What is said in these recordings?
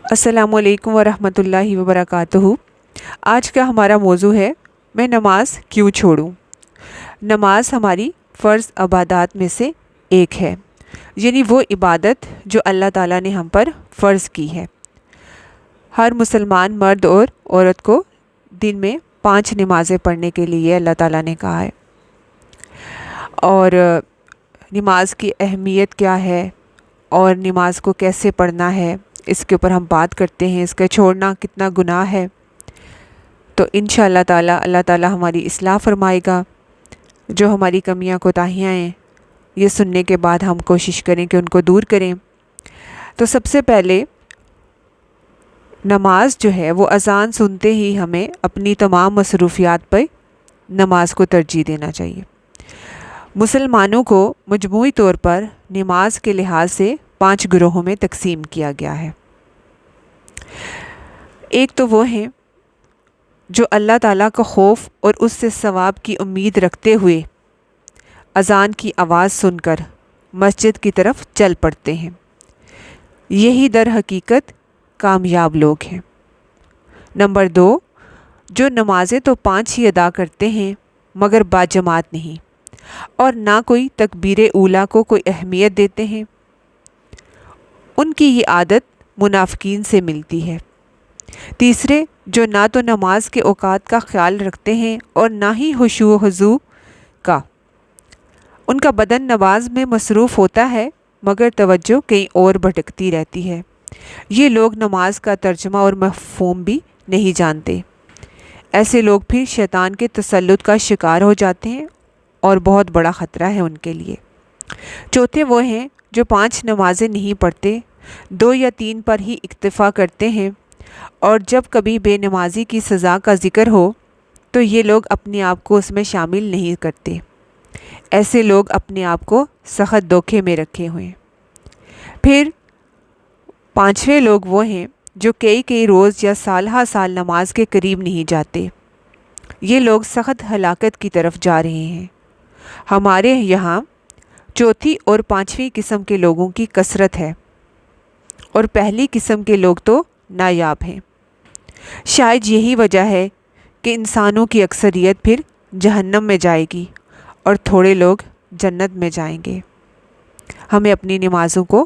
السلام علیکم ورحمۃ اللہ وبرکاتہ۔ آج کا ہمارا موضوع ہے میں نماز کیوں چھوڑوں۔ نماز ہماری فرض عبادات میں سے ایک ہے، یعنی وہ عبادت جو اللہ تعالیٰ نے ہم پر فرض کی ہے۔ ہر مسلمان مرد اور عورت کو دن میں 5 نمازیں پڑھنے کے لیے اللہ تعالیٰ نے کہا ہے۔ اور نماز کی اہمیت کیا ہے اور نماز کو کیسے پڑھنا ہے، اس کے اوپر ہم بات کرتے ہیں۔ اس کا چھوڑنا کتنا گناہ ہے، تو انشاءاللہ تعالیٰ اللہ تعالیٰ ہماری اصلاح فرمائے گا۔ جو ہماری کمیاں کوتاہیاں ہیں، یہ سننے کے بعد ہم کوشش کریں کہ ان کو دور کریں۔ تو سب سے پہلے نماز جو ہے وہ اذان سنتے ہی ہمیں اپنی تمام مصروفیات پر نماز کو ترجیح دینا چاہیے۔ مسلمانوں کو مجموعی طور پر نماز کے لحاظ سے 5 گروہوں میں تقسیم کیا گیا ہے۔ ایک تو وہ ہیں جو اللہ تعالیٰ کا خوف اور اس سے ثواب کی امید رکھتے ہوئے اذان کی آواز سن کر مسجد کی طرف چل پڑتے ہیں۔ یہی در حقیقت کامیاب لوگ ہیں۔ نمبر 2، جو نمازیں تو 5 ہی ادا کرتے ہیں مگر باجماعت نہیں، اور نہ کوئی تکبیر اولیٰ کو کوئی اہمیت دیتے ہیں۔ ان کی یہ عادت منافقین سے ملتی ہے۔ تیسرے، جو نہ تو نماز کے اوقات کا خیال رکھتے ہیں اور نہ ہی خشوع و خضوع کا۔ ان کا بدن نماز میں مصروف ہوتا ہے مگر توجہ کہیں اور بھٹکتی رہتی ہے۔ یہ لوگ نماز کا ترجمہ اور مفہوم بھی نہیں جانتے۔ ایسے لوگ پھر شیطان کے تسلط کا شکار ہو جاتے ہیں اور بہت بڑا خطرہ ہے ان کے لیے۔ چوتھے وہ ہیں جو 5 نمازیں نہیں پڑھتے، 2 یا 3 پر ہی اکتفا کرتے ہیں، اور جب کبھی بے نمازی کی سزا کا ذکر ہو تو یہ لوگ اپنے آپ کو اس میں شامل نہیں کرتے۔ ایسے لوگ اپنے آپ کو سخت دھوکے میں رکھے ہوئے ہیں۔ پھر 5ویں لوگ وہ ہیں جو کئی روز یا سال ہا سال نماز کے قریب نہیں جاتے۔ یہ لوگ سخت ہلاکت کی طرف جا رہے ہیں۔ ہمارے یہاں چوتھی اور 5ویں قسم کے لوگوں کی کثرت ہے، اور پہلی قسم کے لوگ تو نایاب ہیں۔ شاید یہی وجہ ہے کہ انسانوں کی اکثریت پھر جہنم میں جائے گی اور تھوڑے لوگ جنت میں جائیں گے۔ ہمیں اپنی نمازوں کو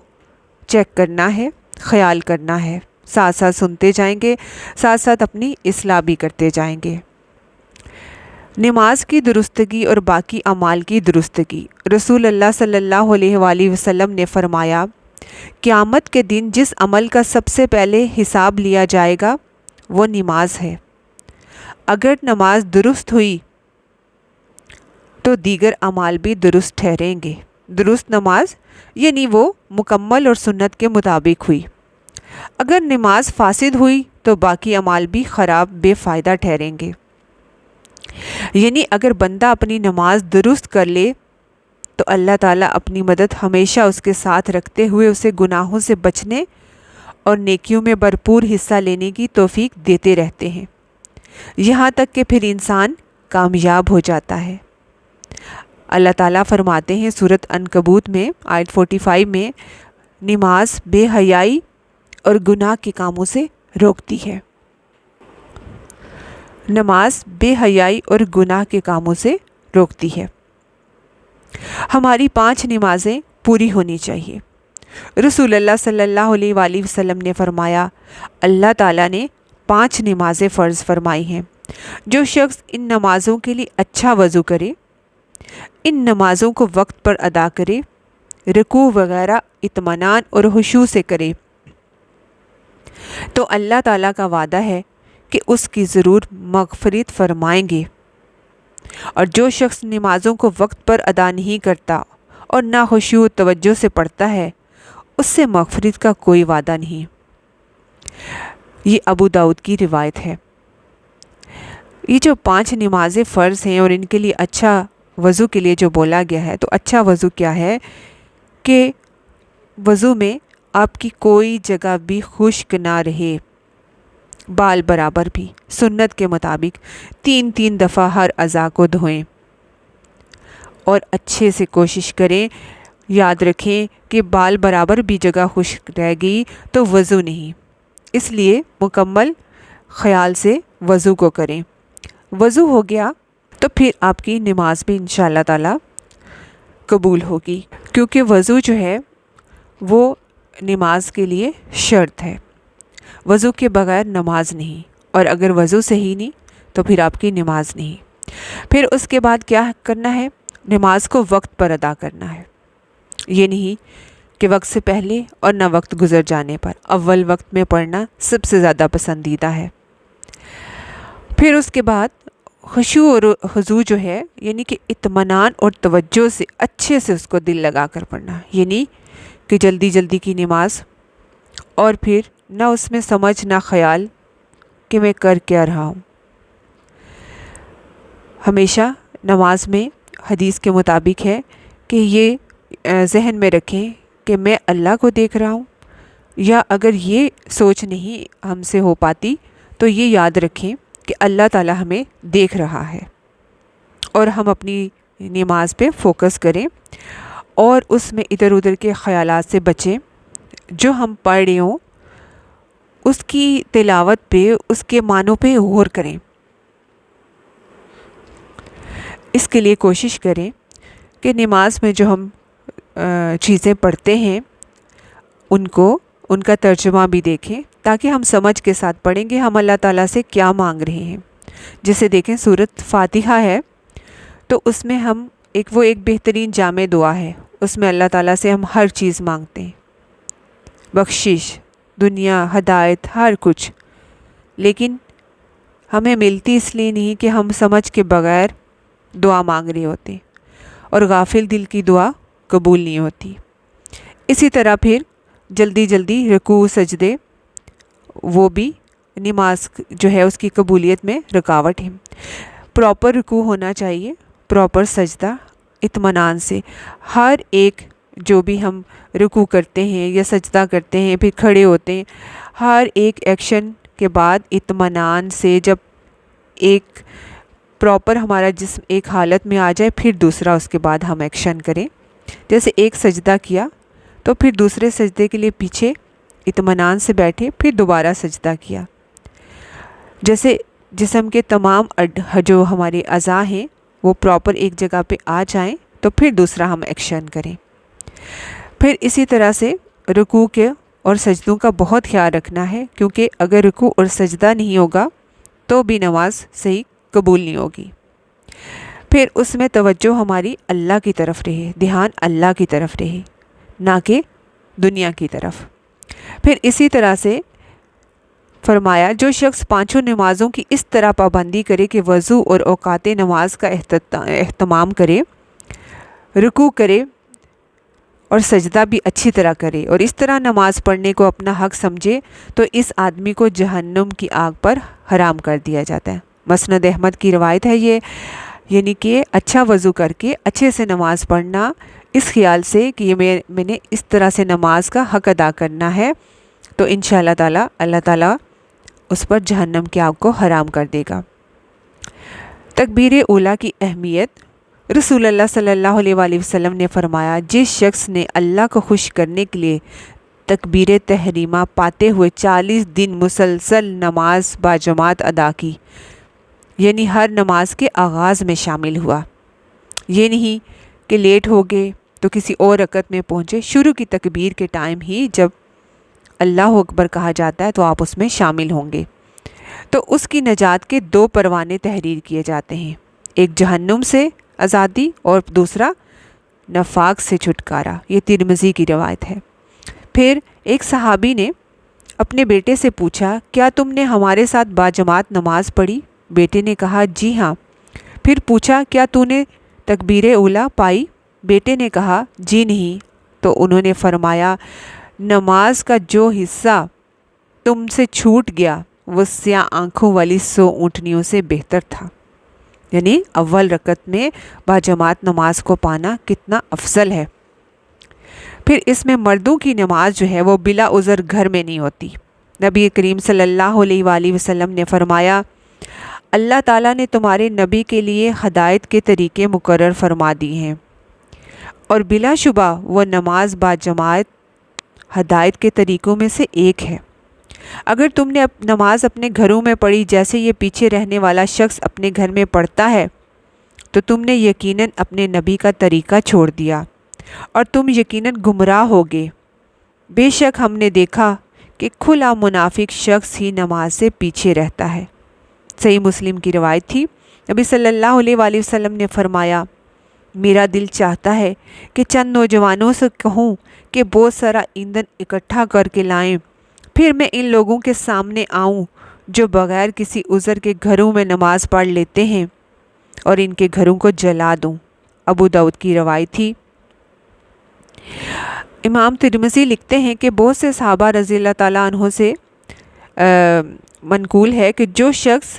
چیک کرنا ہے، خیال کرنا ہے، ساتھ ساتھ سنتے جائیں گے، ساتھ ساتھ اپنی اصلاح بھی کرتے جائیں گے۔ نماز کی درستگی اور باقی اعمال کی درستگی۔ رسول اللہ صلی اللہ علیہ وآلہ وسلم نے فرمایا، قیامت کے دن جس عمل کا سب سے پہلے حساب لیا جائے گا وہ نماز ہے۔ اگر نماز درست ہوئی تو دیگر اعمال بھی درست ٹھہریں گے۔ درست نماز یعنی وہ مکمل اور سنت کے مطابق ہوئی۔ اگر نماز فاسد ہوئی تو باقی اعمال بھی خراب بے فائدہ ٹھہریں گے۔ یعنی اگر بندہ اپنی نماز درست کر لے تو اللہ تعالیٰ اپنی مدد ہمیشہ اس کے ساتھ رکھتے ہوئے اسے گناہوں سے بچنے اور نیکیوں میں بھرپور حصہ لینے کی توفیق دیتے رہتے ہیں، یہاں تک کہ پھر انسان کامیاب ہو جاتا ہے۔ اللہ تعالیٰ فرماتے ہیں سورۃ عنکبوت میں آیت 45 میں، نماز بے حیائی اور گناہ کے کاموں سے روکتی ہے۔ نماز بے حیائی اور گناہ کے کاموں سے روکتی ہے۔ ہماری 5 نمازیں پوری ہونی چاہیے۔ رسول اللہ صلی اللہ علیہ وآلہ وسلم نے فرمایا، اللہ تعالیٰ نے 5 نمازیں فرض فرمائی ہیں۔ جو شخص ان نمازوں کے لیے اچھا وضو کرے، ان نمازوں کو وقت پر ادا کرے، رکوع وغیرہ اطمینان اور خشوع سے کرے، تو اللہ تعالیٰ کا وعدہ ہے کہ اس کی ضرور مغفرت فرمائیں گے۔ اور جو شخص نمازوں کو وقت پر ادا نہیں کرتا اور نہ خشوع و توجہ سے پڑھتا ہے، اس سے مغفرت کا کوئی وعدہ نہیں۔ یہ ابو داؤد کی روایت ہے۔ یہ جو 5 نمازیں فرض ہیں اور ان کے لیے اچھا وضو کے لیے جو بولا گیا ہے، تو اچھا وضو کیا ہے کہ وضو میں آپ کی کوئی جگہ بھی خشک نہ رہے، بال برابر بھی، سنت کے مطابق 3 دفعہ ہر اعضاء کو دھوئیں، اور اچھے سے کوشش کریں۔ یاد رکھیں کہ بال برابر بھی جگہ خشک رہ گئی تو وضو نہیں، اس لیے مکمل خیال سے وضو کو کریں۔ وضو ہو گیا تو پھر آپ کی نماز بھی انشاءاللہ تعالیٰ قبول ہوگی، کیونکہ وضو جو ہے وہ نماز کے لیے شرط ہے۔ وضو کے بغیر نماز نہیں، اور اگر وضو صحیح نہیں تو پھر آپ کی نماز نہیں۔ پھر اس کے بعد کیا کرنا ہے؟ نماز کو وقت پر ادا کرنا ہے۔ یہ نہیں کہ وقت سے پہلے اور نہ وقت گزر جانے پر، اول وقت میں پڑھنا سب سے زیادہ پسندیدہ ہے۔ پھر اس کے بعد خشوع اور خضوع جو ہے، یعنی کہ اطمینان اور توجہ سے اچھے سے اس کو دل لگا کر پڑھنا، یعنی کہ جلدی جلدی کی نماز، اور پھر نہ اس میں سمجھ نہ خیال کہ میں کر کیا رہا ہوں۔ ہمیشہ نماز میں حدیث کے مطابق ہے کہ یہ ذہن میں رکھیں کہ میں اللہ کو دیکھ رہا ہوں، یا اگر یہ سوچ نہیں ہم سے ہو پاتی تو یہ یاد رکھیں کہ اللہ تعالیٰ ہمیں دیکھ رہا ہے، اور ہم اپنی نماز پہ فوکس کریں اور اس میں ادھر ادھر کے خیالات سے بچیں۔ جو ہم پڑھ رہے ہوں اس کی تلاوت پہ، اس کے معنوں پہ غور کریں۔ اس کے لیے کوشش کریں کہ نماز میں جو ہم چیزیں پڑھتے ہیں ان کا ترجمہ بھی دیکھیں، تاکہ ہم سمجھ کے ساتھ پڑھیں گے ہم اللہ تعالیٰ سے کیا مانگ رہے ہیں۔ جیسے دیکھیں سورۃ فاتحہ ہے تو اس میں ہم ایک بہترین جامع دعا ہے، اس میں اللہ تعالیٰ سے ہم ہر چیز مانگتے ہیں، بخشش، دنیا، ہدایت، ہر کچھ، لیکن ہمیں ملتی اس لیے نہیں کہ ہم سمجھ کے بغیر دعا مانگ رہے ہوتے، اور غافل دل کی دعا قبول نہیں ہوتی۔ اسی طرح پھر جلدی جلدی رکوع سجدے، وہ بھی نماز جو ہے اس کی قبولیت میں رکاوٹ ہے۔ پراپر رکوع ہونا چاہیے، پراپر سجدہ، اطمینان سے۔ ہر ایک جو بھی ہم رکوع کرتے ہیں یا سجدہ کرتے ہیں، پھر کھڑے ہوتے ہیں، ہر ایک ایکشن کے بعد اطمینان سے، جب ایک پراپر ہمارا جسم ایک حالت میں آ جائے، پھر دوسرا اس کے بعد ہم ایکشن کریں۔ جیسے ایک سجدہ کیا تو پھر دوسرے سجدے کے لیے پیچھے اطمینان سے بیٹھے، پھر دوبارہ سجدہ کیا۔ جیسے جسم کے تمام جو ہمارے اعضاء ہیں وہ پراپر ایک جگہ پہ آ جائیں تو پھر دوسرا ہم ایکشن کریں۔ پھر اسی طرح سے رکوع کے اور سجدوں کا بہت خیال رکھنا ہے، کیونکہ اگر رکوع اور سجدہ نہیں ہوگا تو بھی نماز صحیح قبول نہیں ہوگی۔ پھر اس میں توجہ ہماری اللہ کی طرف رہے، دھیان اللہ کی طرف رہے، نہ کہ دنیا کی طرف۔ پھر اسی طرح سے فرمایا جو شخص پانچوں نمازوں کی اس طرح پابندی کرے کہ وضو اور اوقات نماز کا اہتمام کرے، رکوع کرے اور سجدہ بھی اچھی طرح کرے، اور اس طرح نماز پڑھنے کو اپنا حق سمجھے، تو اس آدمی کو جہنم کی آگ پر حرام کر دیا جاتا ہے۔ مسند احمد کی روایت ہے یہ، یعنی کہ اچھا وضو کر کے اچھے سے نماز پڑھنا، اس خیال سے کہ یہ میں نے اس طرح سے نماز کا حق ادا کرنا ہے، تو انشاءاللہ تعالیٰ اللہ تعالیٰ اس پر جہنم کی آگ کو حرام کر دے گا۔ تکبیر اولیٰ کی اہمیت۔ رسول اللہ صلی اللہ علیہ وآلہ وسلم نے فرمایا، جس شخص نے اللہ کو خوش کرنے کے لیے تکبیر تحریمہ پاتے ہوئے 40 دن مسلسل نماز باجماعت ادا کی، یعنی ہر نماز کے آغاز میں شامل ہوا، یہ نہیں کہ لیٹ ہو گئے تو کسی اور رکعت میں پہنچے، شروع کی تکبیر کے ٹائم ہی جب اللہ اکبر کہا جاتا ہے تو آپ اس میں شامل ہوں گے، تو اس کی نجات کے 2 پروانے تحریر کیے جاتے ہیں، ایک جہنم سے آزادی اور دوسرا نفاق سے چھٹکارا۔ یہ ترمذی کی روایت ہے۔ پھر ایک صحابی نے اپنے بیٹے سے پوچھا، کیا تم نے ہمارے ساتھ باجماعت نماز پڑھی؟ بیٹے نے کہا جی ہاں۔ پھر پوچھا، کیا تو نے تکبیر اولیٰ پائی؟ بیٹے نے کہا جی نہیں۔ تو انہوں نے فرمایا، نماز کا جو حصہ تم سے چھوٹ گیا وہ سیاہ آنکھوں والی 100 اونٹنیوں سے بہتر تھا، یعنی اول رکعت میں باجماعت نماز کو پانا کتنا افضل ہے۔ پھر اس میں مردوں کی نماز جو ہے وہ بلا عذر گھر میں نہیں ہوتی۔ نبی کریم صلی اللہ علیہ وآلہ وسلم نے فرمایا، اللہ تعالیٰ نے تمہارے نبی کے لیے ہدایت کے طریقے مقرر فرما دی ہیں، اور بلا شبہ وہ نماز باجماعت ہدایت کے طریقوں میں سے ایک ہے۔ اگر تم نے نماز اپنے گھروں میں پڑھی جیسے یہ پیچھے رہنے والا شخص اپنے گھر میں پڑھتا ہے تو تم نے یقیناً اپنے نبی کا طریقہ چھوڑ دیا اور تم یقیناً گمراہ ہوگے۔ بے شک ہم نے دیکھا کہ کھلا منافق شخص ہی نماز سے پیچھے رہتا ہے۔ صحیح مسلم کی روایت تھی، نبی صلی اللہ علیہ وآلہ وسلم نے فرمایا، میرا دل چاہتا ہے کہ چند نوجوانوں سے کہوں کہ بہت سارا ایندھن اکٹھا کر کے لائیں، پھر میں ان لوگوں کے سامنے آؤں جو بغیر کسی عذر کے گھروں میں نماز پڑھ لیتے ہیں اور ان کے گھروں کو جلا دوں۔ ابو داؤد کی روایت تھی۔ امام ترمذی لکھتے ہیں کہ بہت سے صحابہ رضی اللہ تعالیٰ عنہ سے منقول ہے کہ جو شخص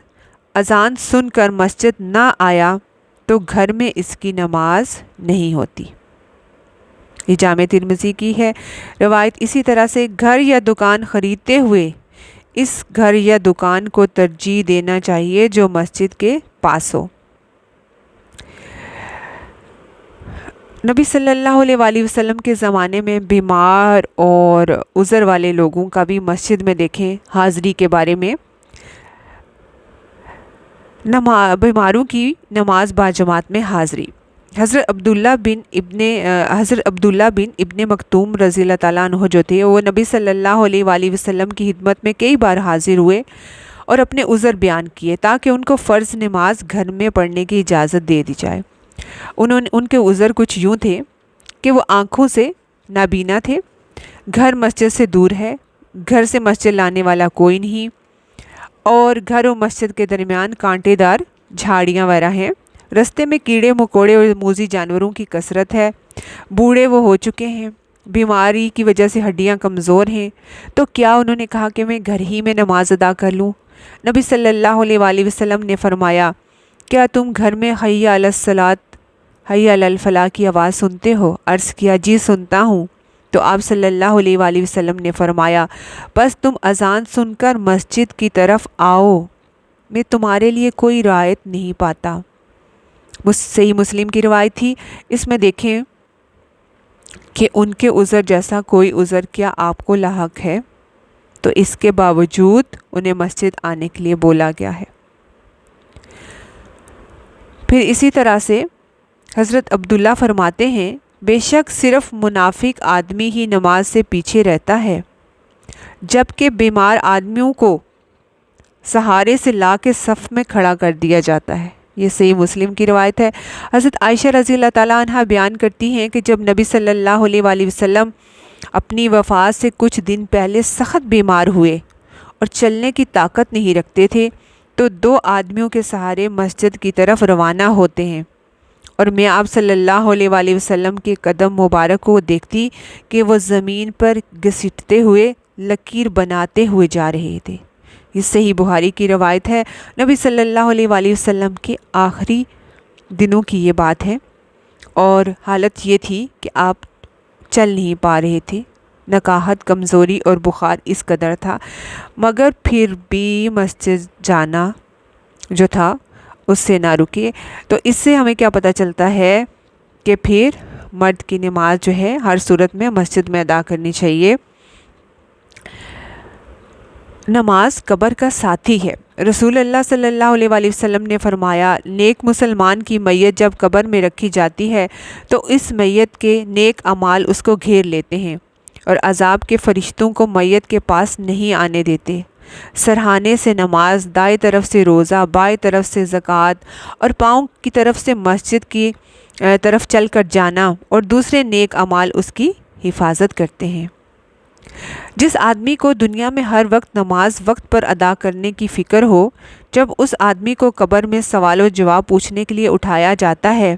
اذان سن کر مسجد نہ آیا تو گھر میں اس کی نماز نہیں ہوتی۔ یہ جامع ترمذی کی ہے روایت۔ اسی طرح سے گھر یا دکان خریدتے ہوئے اس گھر یا دکان کو ترجیح دینا چاہیے جو مسجد کے پاس ہو۔ نبی صلی اللہ علیہ وآلہ وسلم کے زمانے میں بیمار اور عذر والے لوگوں کا بھی مسجد میں دیکھیں حاضری کے بارے میں، بیماروں کی نماز باجماعت میں حاضری۔ حضرت عبداللہ بن ابن مکتوم رضی اللہ تعالیٰ عنہ جو تھے وہ نبی صلی اللہ علیہ وآلہ وسلم کی خدمت میں کئی بار حاضر ہوئے اور اپنے عذر بیان کیے تاکہ ان کو فرض نماز گھر میں پڑھنے کی اجازت دے دی جائے۔ ان کے عذر کچھ یوں تھے کہ وہ آنکھوں سے نابینا تھے، گھر مسجد سے دور ہے، گھر سے مسجد لانے والا کوئی نہیں، اور گھر و مسجد کے درمیان کانٹے دار جھاڑیاں وغیرہ ہیں، رستے میں کیڑے مکوڑے اور موذی جانوروں کی کثرت ہے، بوڑھے وہ ہو چکے ہیں، بیماری کی وجہ سے ہڈیاں کمزور ہیں، تو کیا انہوں نے کہا کہ میں گھر ہی میں نماز ادا کر لوں؟ نبی صلی اللہ علیہ وآلہ وسلم نے فرمایا، کیا تم گھر میں حی علی الصلاۃ حی علی الفلاح کی آواز سنتے ہو؟ عرض کیا جی سنتا ہوں۔ تو آپ صلی اللہ علیہ وآلہ وسلم نے فرمایا، بس تم اذان سن کر مسجد کی طرف آؤ، میں تمہارے لیے کوئی رعایت نہیں پاتا۔ صحیح مسلم کی روایت تھی۔ اس میں دیکھیں کہ ان کے عذر جیسا کوئی عذر کیا آپ کو لاحق ہے، تو اس کے باوجود انہیں مسجد آنے کے لیے بولا گیا ہے۔ پھر اسی طرح سے حضرت عبداللہ فرماتے ہیں، بے شک صرف منافق آدمی ہی نماز سے پیچھے رہتا ہے، جبکہ بیمار آدمیوں کو سہارے سے لا کے صف میں کھڑا کر دیا جاتا ہے۔ یہ صحیح مسلم کی روایت ہے۔ حضرت عائشہ رضی اللہ تعالیٰ عنہ بیان کرتی ہیں کہ جب نبی صلی اللہ علیہ وآلہ وسلم اپنی وفات سے کچھ دن پہلے سخت بیمار ہوئے اور چلنے کی طاقت نہیں رکھتے تھے تو 2 آدمیوں کے سہارے مسجد کی طرف روانہ ہوتے ہیں، اور میں آپ صلی اللہ علیہ وآلہ وسلم کے قدم مبارک کو دیکھتی کہ وہ زمین پر گھسیٹتے ہوئے لکیر بناتے ہوئے جا رہے تھے۔ یہ صحیح بخاری کی روایت ہے۔ نبی صلی اللہ علیہ وآلہ وسلم کے آخری دنوں کی یہ بات ہے، اور حالت یہ تھی کہ آپ چل نہیں پا رہے تھے، نکاہت، کمزوری اور بخار اس قدر تھا، مگر پھر بھی مسجد جانا جو تھا اس سے نہ رکے۔ تو اس سے ہمیں کیا پتہ چلتا ہے کہ پھر مرد کی نماز جو ہے ہر صورت میں مسجد میں ادا کرنی چاہیے۔ نماز قبر کا ساتھی ہے۔ رسول اللہ صلی اللہ علیہ وآلہ وسلم نے فرمایا، نیک مسلمان کی میت جب قبر میں رکھی جاتی ہے تو اس میت کے نیک اعمال اس کو گھیر لیتے ہیں اور عذاب کے فرشتوں کو میت کے پاس نہیں آنے دیتے۔ سرہانے سے نماز، دائیں طرف سے روزہ، بائیں طرف سے زکوٰۃ اور پاؤں کی طرف سے مسجد کی طرف چل کر جانا اور دوسرے نیک اعمال اس کی حفاظت کرتے ہیں۔ جس آدمی کو دنیا میں ہر وقت نماز وقت پر ادا کرنے کی فکر ہو، جب اس آدمی کو قبر میں سوال و جواب پوچھنے کے لیے اٹھایا جاتا ہے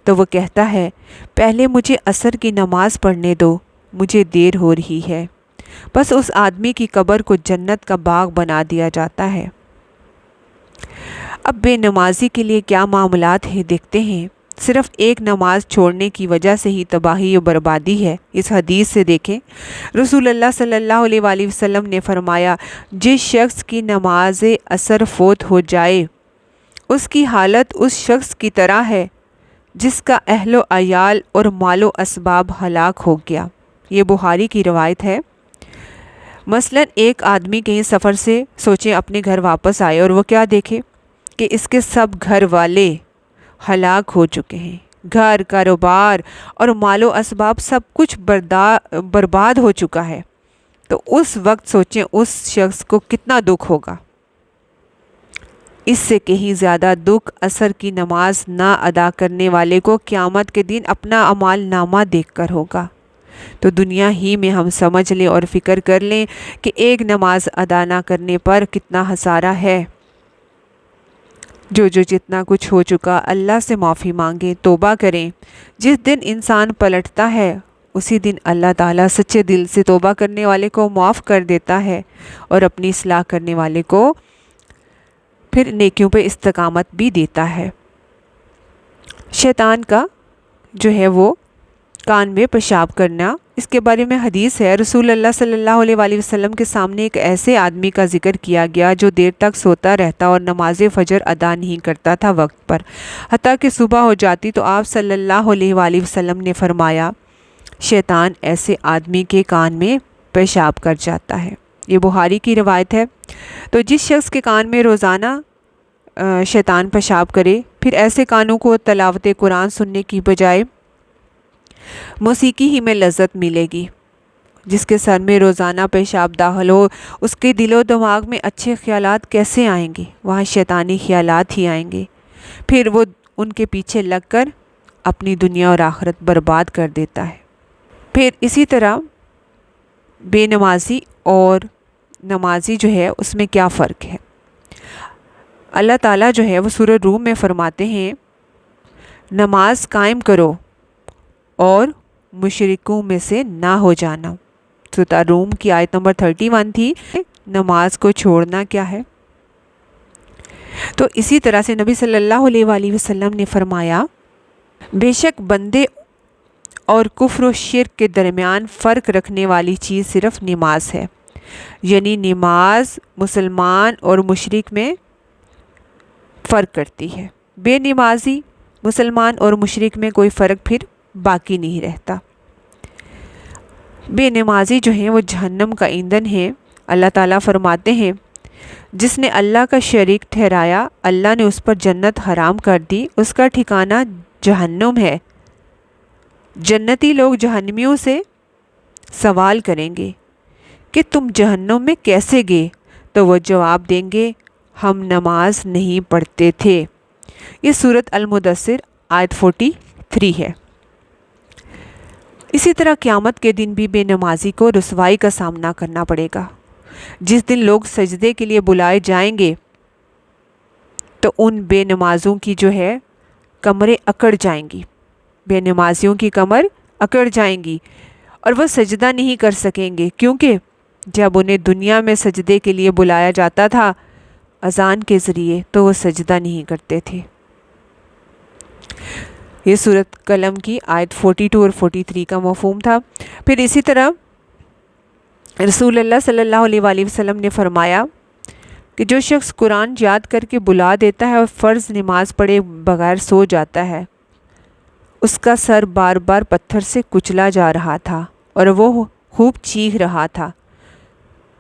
تو وہ کہتا ہے، پہلے مجھے عصر کی نماز پڑھنے دو، مجھے دیر ہو رہی ہے۔ بس اس آدمی کی قبر کو جنت کا باغ بنا دیا جاتا ہے۔ اب بے نمازی کے لیے کیا معاملات ہیں دیکھتے ہیں۔ صرف ایک نماز چھوڑنے کی وجہ سے ہی تباہی و بربادی ہے۔ اس حدیث سے دیکھیں، رسول اللہ صلی اللہ علیہ وآلہ وسلم نے فرمایا، جس شخص کی نماز عصر فوت ہو جائے اس کی حالت اس شخص کی طرح ہے جس کا اہل و عیال اور مال و اسباب ہلاک ہو گیا۔ یہ بخاری کی روایت ہے۔ مثلاً ایک آدمی کہیں سفر سے سوچیں اپنے گھر واپس آئے اور وہ کیا دیکھے کہ اس کے سب گھر والے ہلاک ہو چکے ہیں، گھر، کاروبار اور مال و اسباب سب کچھ برباد ہو چکا ہے، تو اس وقت سوچیں اس شخص کو کتنا دکھ ہوگا۔ اس سے کہیں زیادہ دکھ عصر کی نماز نہ ادا کرنے والے کو قیامت کے دن اپنا اعمال نامہ دیکھ کر ہوگا۔ تو دنیا ہی میں ہم سمجھ لیں اور فکر کر لیں کہ ایک نماز ادا نہ کرنے پر کتنا خسارہ ہے۔ جو جتنا کچھ ہو چکا اللہ سے معافی مانگیں، توبہ کریں۔ جس دن انسان پلٹتا ہے اسی دن اللہ تعالیٰ سچے دل سے توبہ کرنے والے کو معاف کر دیتا ہے اور اپنی اصلاح کرنے والے کو پھر نیکیوں پہ استقامت بھی دیتا ہے۔ شیطان کا جو ہے وہ کان میں پیشاب کرنا، اس کے بارے میں حدیث ہے، رسول اللہ صلی اللہ علیہ وآلہ وسلم کے سامنے ایک ایسے آدمی کا ذکر کیا گیا جو دیر تک سوتا رہتا اور نماز فجر ادا نہیں کرتا تھا وقت پر، حتیٰ کہ صبح ہو جاتی تو آپ صلی اللہ علیہ وآلہ وسلم نے فرمایا شیطان ایسے آدمی کے کان میں پیشاب کر جاتا ہے۔ یہ بخاری کی روایت ہے۔ تو جس شخص کے کان میں روزانہ شیطان پیشاب کرے، پھر ایسے کانوں کو تلاوت قرآن سننے کی بجائے موسیقی ہی میں لذت ملے گی۔ جس کے سر میں روزانہ پیشاب داخل ہو، اس کے دل و دماغ میں اچھے خیالات کیسے آئیں گے؟ وہاں شیطانی خیالات ہی آئیں گے، پھر وہ ان کے پیچھے لگ کر اپنی دنیا اور آخرت برباد کر دیتا ہے۔ پھر اسی طرح بے نمازی اور نمازی جو ہے اس میں کیا فرق ہے؟ اللہ تعالیٰ جو ہے وہ سورہ روم میں فرماتے ہیں نماز قائم کرو اور مشرکوں میں سے نہ ہو جانا۔ سورہ روم کی آیت نمبر 31 تھی، نماز کو چھوڑنا کیا ہے؟ تو اسی طرح سے نبی صلی اللہ علیہ وآلہ وسلم نے فرمایا بے شک بندے اور کفر و شرک کے درمیان فرق رکھنے والی چیز صرف نماز ہے، یعنی نماز مسلمان اور مشرک میں فرق کرتی ہے، بے نمازی مسلمان اور مشرک میں کوئی فرق پھر باقی نہیں رہتا۔ بے نمازی جو ہیں وہ جہنم کا ایندھن ہے۔ اللہ تعالیٰ فرماتے ہیں جس نے اللہ کا شریک ٹھہرایا اللہ نے اس پر جنت حرام کر دی، اس کا ٹھکانہ جہنم ہے۔ جنتی لوگ جہنمیوں سے سوال کریں گے کہ تم جہنم میں کیسے گئے؟ تو وہ جواب دیں گے ہم نماز نہیں پڑھتے تھے۔ یہ سورۃ المدثر آیت 43 ہے۔ اسی طرح قیامت کے دن بھی بے نمازی کو رسوائی کا سامنا کرنا پڑے گا۔ جس دن لوگ سجدے کے لیے بلائے جائیں گے تو ان بے نمازوں کی جو ہے کمریں اکڑ جائیں گی، بے نمازیوں کی کمر اکڑ جائیں گی اور وہ سجدہ نہیں کر سکیں گے، کیونکہ جب انہیں دنیا میں سجدے کے لیے بلایا جاتا تھا اذان کے ذریعے تو وہ سجدہ نہیں کرتے تھے۔ یہ سورۃ قلم کی آیت 42 اور 43 کا مفہوم تھا۔ پھر اسی طرح رسول اللہ صلی اللہ علیہ وآلہ وسلم نے فرمایا کہ جو شخص قرآن یاد کر کے بلا دیتا ہے اور فرض نماز پڑھے بغیر سو جاتا ہے، اس کا سر بار بار پتھر سے کچلا جا رہا تھا اور وہ خوب چیخ رہا تھا۔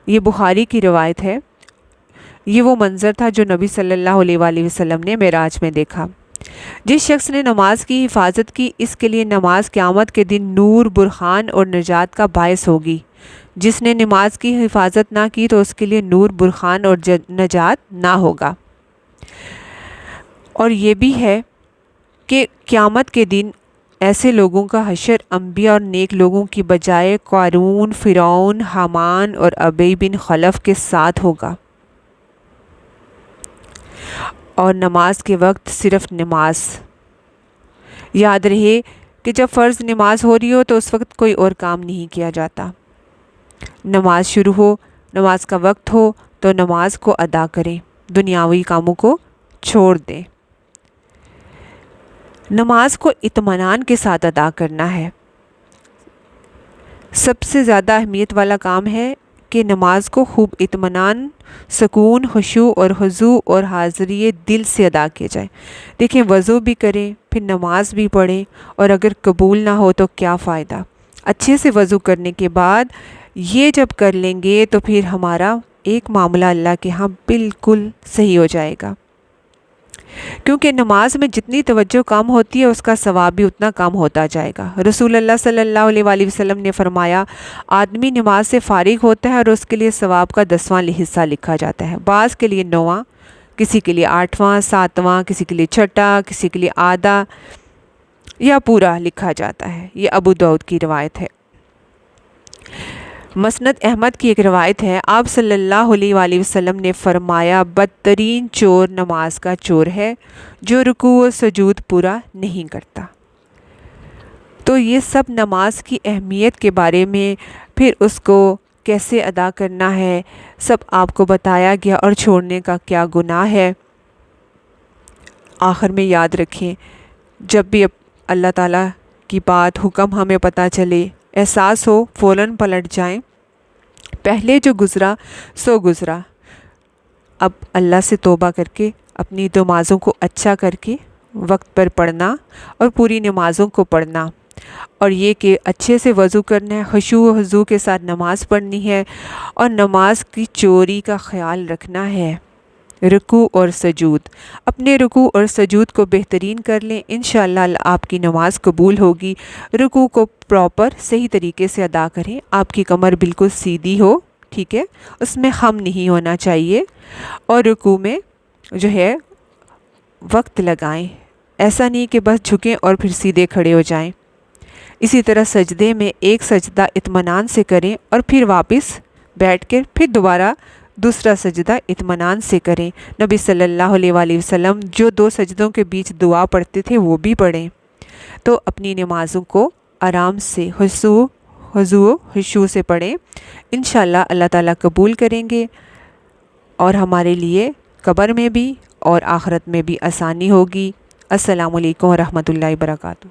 یہ بخاری کی روایت ہے۔ یہ وہ منظر تھا جو نبی صلی اللہ علیہ وآلہ وسلم نے معراج میں دیکھا۔ جس شخص نے نماز کی حفاظت کی اس کے لیے نماز قیامت کے دن نور، برہان اور نجات کا باعث ہوگی۔ جس نے نماز کی حفاظت نہ کی تو اس کے لیے نور، برہان اور نجات نہ ہوگا۔ اور یہ بھی ہے کہ قیامت کے دن ایسے لوگوں کا حشر انبیاء اور نیک لوگوں کی بجائے قارون، فرعون، حامان اور ابی بن خلف کے ساتھ ہوگا۔ اور نماز کے وقت صرف نماز۔ یاد رہے کہ جب فرض نماز ہو رہی ہو تو اس وقت کوئی اور کام نہیں کیا جاتا۔ نماز شروع ہو، نماز کا وقت ہو تو نماز کو ادا کریں، دنیاوی کاموں کو چھوڑ دیں۔ نماز کو اطمینان کے ساتھ ادا کرنا ہے۔ سب سے زیادہ اہمیت والا کام ہے کہ نماز کو خوب اطمینان، سکون، خشوع اور خضوع اور حاضری دل سے ادا کیا جائے۔ دیکھیں وضو بھی کریں، پھر نماز بھی پڑھیں، اور اگر قبول نہ ہو تو کیا فائدہ؟ اچھے سے وضو کرنے کے بعد یہ جب کر لیں گے تو پھر ہمارا ایک معاملہ اللہ کے ہاں بالکل صحیح ہو جائے گا، کیونکہ نماز میں جتنی توجہ کم ہوتی ہے اس کا ثواب بھی اتنا کم ہوتا جائے گا۔ رسول اللہ صلی اللہ علیہ وآلہ وسلم نے فرمایا، آدمی نماز سے فارغ ہوتا ہے اور اس کے لیے ثواب کا 10واں حصہ لکھا جاتا ہے، بعض کے لیے 9واں، کسی کے لیے 8واں، 7واں، کسی کے لیے 6واں، کسی کے لیے آدھا یا پورا لکھا جاتا ہے۔ یہ ابو داؤد کی روایت ہے۔ مسند احمد کی ایک روایت ہے، آپ صلی اللہ علیہ وآلہ وسلم نے فرمایا، بدترین چور نماز کا چور ہے جو رکوع و سجود پورا نہیں کرتا۔ تو یہ سب نماز کی اہمیت کے بارے میں، پھر اس کو کیسے ادا کرنا ہے، سب آپ کو بتایا گیا، اور چھوڑنے کا کیا گناہ ہے۔ آخر میں یاد رکھیں، جب بھی اللہ تعالیٰ کی بات، حکم ہمیں پتہ چلے، احساس ہو، فوراً پلٹ جائیں۔ پہلے جو گزرا سو گزرا، اب اللہ سے توبہ کر کے اپنی نمازوں کو اچھا کر کے وقت پر پڑھنا اور پوری نمازوں کو پڑھنا، اور یہ کہ اچھے سے وضو کرنا ہے، خشوع و خضوع کے ساتھ نماز پڑھنی ہے، اور نماز کی چوری کا خیال رکھنا ہے۔ رکوع اور سجود، اپنے رکوع اور سجود کو بہترین کر لیں، انشاءاللہ آپ کی نماز قبول ہوگی۔ رکوع کو پراپر صحیح طریقے سے ادا کریں، آپ کی کمر بالکل سیدھی ہو، ٹھیک ہے، اس میں خم نہیں ہونا چاہیے، اور رکوع میں جو ہے وقت لگائیں، ایسا نہیں کہ بس جھکیں اور پھر سیدھے کھڑے ہو جائیں۔ اسی طرح سجدے میں ایک سجدہ اطمینان سے کریں اور پھر واپس بیٹھ کے پھر دوبارہ دوسرا سجدہ اطمینان سے کریں۔ نبی صلی اللہ علیہ وآلہ وسلم جو 2 سجدوں کے بیچ دعا پڑھتے تھے وہ بھی پڑھیں۔ تو اپنی نمازوں کو آرام سے خشوع سے پڑھیں، انشاءاللہ اللہ تعالیٰ قبول کریں گے، اور ہمارے لیے قبر میں بھی اور آخرت میں بھی آسانی ہوگی۔ السلام علیکم ورحمۃ اللہ وبرکاتہ۔